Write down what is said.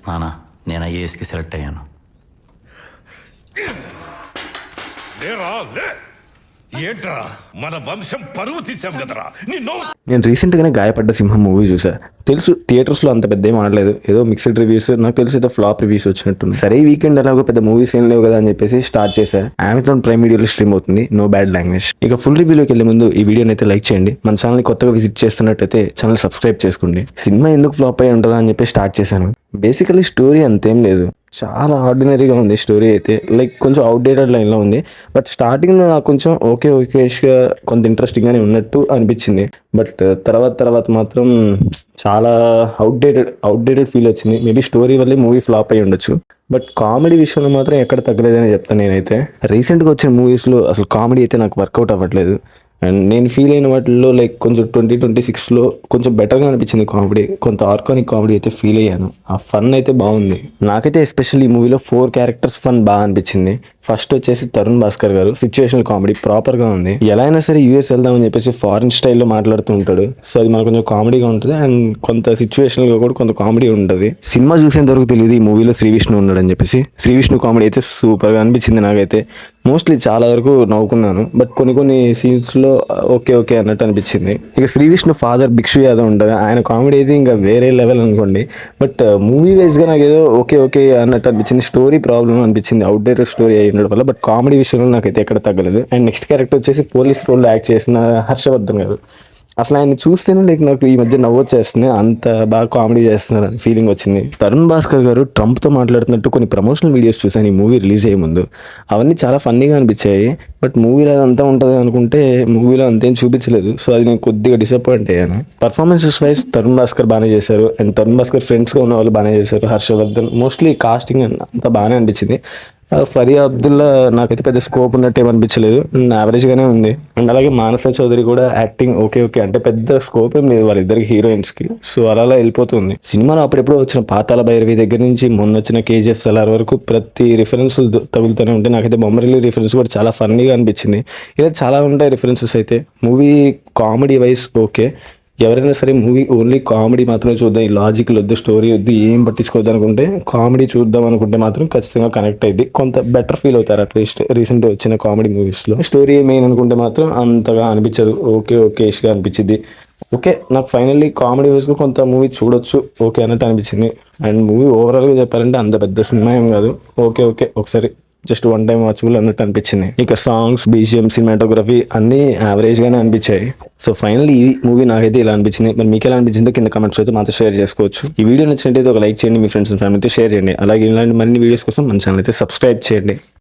నానా నేను ఐఏఎస్కి సెలెక్ట్ అయ్యాను. ఏంట్రా మన వంశం పరువు తీసాం కదరా నిన్ను. నేను రీసెంట్గానే గాయపడ్డ సింహం మూవీ చూసా. తెలుసు థియేటర్స్లో అంత పెద్ద ఏం ఆడలేదు, ఏదో మిక్స్డ్ రివ్యూస్, నాకు తెలిసి ఏదో ఫ్లాప్ రివ్యూస్ వచ్చినట్టుంది. సరే వీకెండ్ ఎలాగో పెద్ద మూవీస్ ఏం లేవు కదా అని చెప్పేసి స్టార్ట్ చేశా. అమెజాన్ ప్రైమ్ వీడియోలో స్ట్రీమ్ అవుతుంది, నో బ్యాడ్ లాంగ్వేజ్. ఇక ఫుల్ రివ్యూలోకి వెళ్ళే ముందు ఈ వీడియోని అయితే లైక్ చేయండి. మన ఛానల్ని కొత్తగా విజిట్ చేస్తున్నట్టయితే ఛానల్ సబ్స్క్రైబ్ చేసుకోండి. సినిమా ఎందుకు ఫ్లాప్ అయి ఉంటుందా అని చెప్పి స్టార్ట్ చేశాను. బేసికలీ స్టోరీ అంతేం లేదు, చాలా ఆర్డినరీగా ఉంది స్టోరీ అయితే. లైక్ కొంచెం అవుట్డేటెడ్ లైన్లో ఉంది. బట్ స్టార్టింగ్లో నాకు కొంచెం ఓకేష్గా కొంత ఇంట్రెస్టింగ్గానే ఉన్నట్టు అనిపించింది. బట్ తర్వాత మాత్రం చాలా అవుట్డేటెడ్ ఫీల్ వచ్చింది. మేబీ స్టోరీ వల్లే మూవీ ఫ్లాప్ అయి ఉండొచ్చు. బట్ కామెడీ విషయంలో మాత్రం ఎక్కడ తగ్గలేదని చెప్తాను నేనైతే. రీసెంట్గా వచ్చిన మూవీస్లో అసలు కామెడీ అయితే నాకు వర్కౌట్ అవ్వట్లేదు. అండ్ నేను ఫీల్ అయిన వాటిల్లో లైక్ కొంచెం 2026లో కొంచెం బెటర్గా అనిపించింది కామెడీ. కొంత ఆర్గానిక్ కామెడీ అయితే ఫీల్ అయ్యాను. ఆ ఫన్ అయితే బాగుంది. నాకైతే ఎస్పెషల్లీ ఈ మూవీలో 4 క్యారెక్టర్స్ ఫన్ బాగా అనిపించింది. ఫస్ట్ వచ్చేసి తరుణ్ భాస్కర్ గారు, సిచ్యువేషనల్ కామెడీ ప్రాపర్గా ఉంది. ఎలా అయినా సరే యూఎస్ వెళ్దామని చెప్పేసి ఫారిన్ స్టైల్లో మాట్లాడుతూ ఉంటాడు. సో అది మనకు కొంచెం కామెడీగా ఉంటుంది. అండ్ కొంత సిచ్యువేషనల్గా కూడా కొంత కామెడీ ఉంటుంది. సినిమా చూసేంత వరకు తెలియదు ఈ మూవీలో శ్రీ విష్ణు ఉన్నాడని చెప్పేసి. శ్రీ విష్ణు కామెడీ అయితే సూపర్గా అనిపించింది నాకైతే. మోస్ట్లీ చాలా వరకు నవ్వుకున్నాను. బట్ కొన్ని సీన్స్లో ఓకే అన్నట్టు అనిపించింది. ఇక శ్రీ విష్ణు ఫాదర్ భిక్షు యాదవ్ ఉంటారు, ఆయన కామెడీ అయితే ఇంకా వేరే లెవెల్ అనుకోండి. బట్ మూవీ వైజ్గా నాకు ఏదో ఓకే అన్నట్టు అనిపించింది. స్టోరీ ప్రాబ్లమ్ అనిపించింది, అవుట్డేటెడ్ స్టోరీ అయి ఉండడం వల్ల. బట్ కామెడీ విషయంలో నాకైతే ఎక్కడ తగ్గలేదు. అండ్ నెక్స్ట్ క్యారెక్టర్ వచ్చేసి పోలీస్ రోల్లో యాక్ట్ చేసిన హర్షవర్ధన్ గారు. అసలు ఆయన చూస్తేనే లైక్ నాకు ఈ మధ్య నవ్వొచ్చేస్తుంది, అంత బాగా కామెడీ చేస్తున్నారని ఫీలింగ్ వచ్చింది. తరుణ్ భాస్కర్ గారు ట్రంప్తో మాట్లాడుతున్నట్టు కొన్ని ప్రమోషనల్ వీడియోస్ చూసాను ఈ మూవీ రిలీజ్ అయ్యే ముందు. అవన్నీ చాలా ఫన్నీగా అనిపించాయి. బట్ మూవీలో అదంతా ఉంటుంది అనుకుంటే మూవీలో అంతేం చూపించలేదు. సో అది నేను కొద్దిగా డిసప్పాయింట్ అయ్యాను. పర్ఫార్మెన్సెస్ వైజ్ తరుణ్ భాస్కర్ బాగానే చేశారు. అండ్ తరుణ్ భాస్కర్ ఫ్రెండ్స్గా ఉన్న వాళ్ళు బాగానే చేశారు. హర్షవర్ధన్ మోస్ట్లీ కాస్టింగ్ అంతా బాగానే అనిపించింది. ఫరియా అబ్దుల్లా నాకైతే పెద్ద స్కోప్ ఉన్నట్టు ఏమనిపించలేదు, యావరేజ్గానే ఉంది. అండ్ అలాగే మానస చౌదరి కూడా యాక్టింగ్ ఓకే అంటే పెద్ద స్కోప్ ఏం లేదు వాళ్ళిద్దరికి హీరోయిన్స్కి. సో అలా వెళ్ళిపోతుంది. సినిమాలో అప్పుడెప్పుడు వచ్చిన పాతాళ భైరవి దగ్గర నుంచి మొన్న వచ్చిన కేజీఎఫ్ సలార్ వరకు ప్రతి రిఫరెన్స్ తగులుతూనే ఉంటాయి. నాకైతే బొమ్మరిల్లు రిఫరెన్స్ కూడా చాలా ఫన్నీగా అనిపించింది. ఇలా చాలా ఉంటాయి రిఫరెన్సెస్ అయితే. Movie comedy wise okay. ఎవరైనా సరే మూవీ ఓన్లీ కామెడీ మాత్రమే చూద్దాం, ఈ లాజిక్లు వద్దు, స్టోరీ వద్దు, ఏం పట్టించుకోవద్దు అనుకుంటే, కామెడీ చూద్దాం అనుకుంటే మాత్రం ఖచ్చితంగా కనెక్ట్ అయ్యింది. కొంత బెటర్ ఫీల్ అవుతారు అట్లీస్ట్ రీసెంట్గా వచ్చిన కామెడీ మూవీస్లో. స్టోరీ మెయిన్ అనుకుంటే మాత్రం అంతగా అనిపించదు, ఓకేష్గా అనిపించింది. ఓకే నాకు ఫైనల్లీ కామెడీ వైజ్గా కొంత మూవీ చూడొచ్చు ఓకే అన్నట్టు అనిపించింది. అండ్ మూవీ ఓవరాల్గా చెప్పాలంటే అంత పెద్ద సినిమా ఏం కాదు, ఓకే ఒకసారి జస్ట్ వన్ టైం వాచబుల్ అన్నట్టు అనిపించింది. ఇక సాంగ్స్, బీజిఎం, సినిమాటోగ్రఫీ అన్నీ యావరేజ్గానే అనిపించాయి. సో ఫైనల్లీ ఈ మూవీ నాకైతే ఇలా అనిపించింది. మరి మీకు ఎలా అనిపించిందో కింద కమెంట్స్ అయితే మాతో షేర్ చేసుకోవచ్చు. ఈ వీడియో నచ్చినట్టయితే ఒక లైక్ చేయండి, మీ ఫ్రెండ్స్ అండ్ ఫ్యామిలీతో షేర్ చేయండి. అలాగే ఇలాంటి మరిన్ని వీడియోస్ కోసం మన ఛానల్ అయితే సబ్స్క్రైబ్ చేయండి.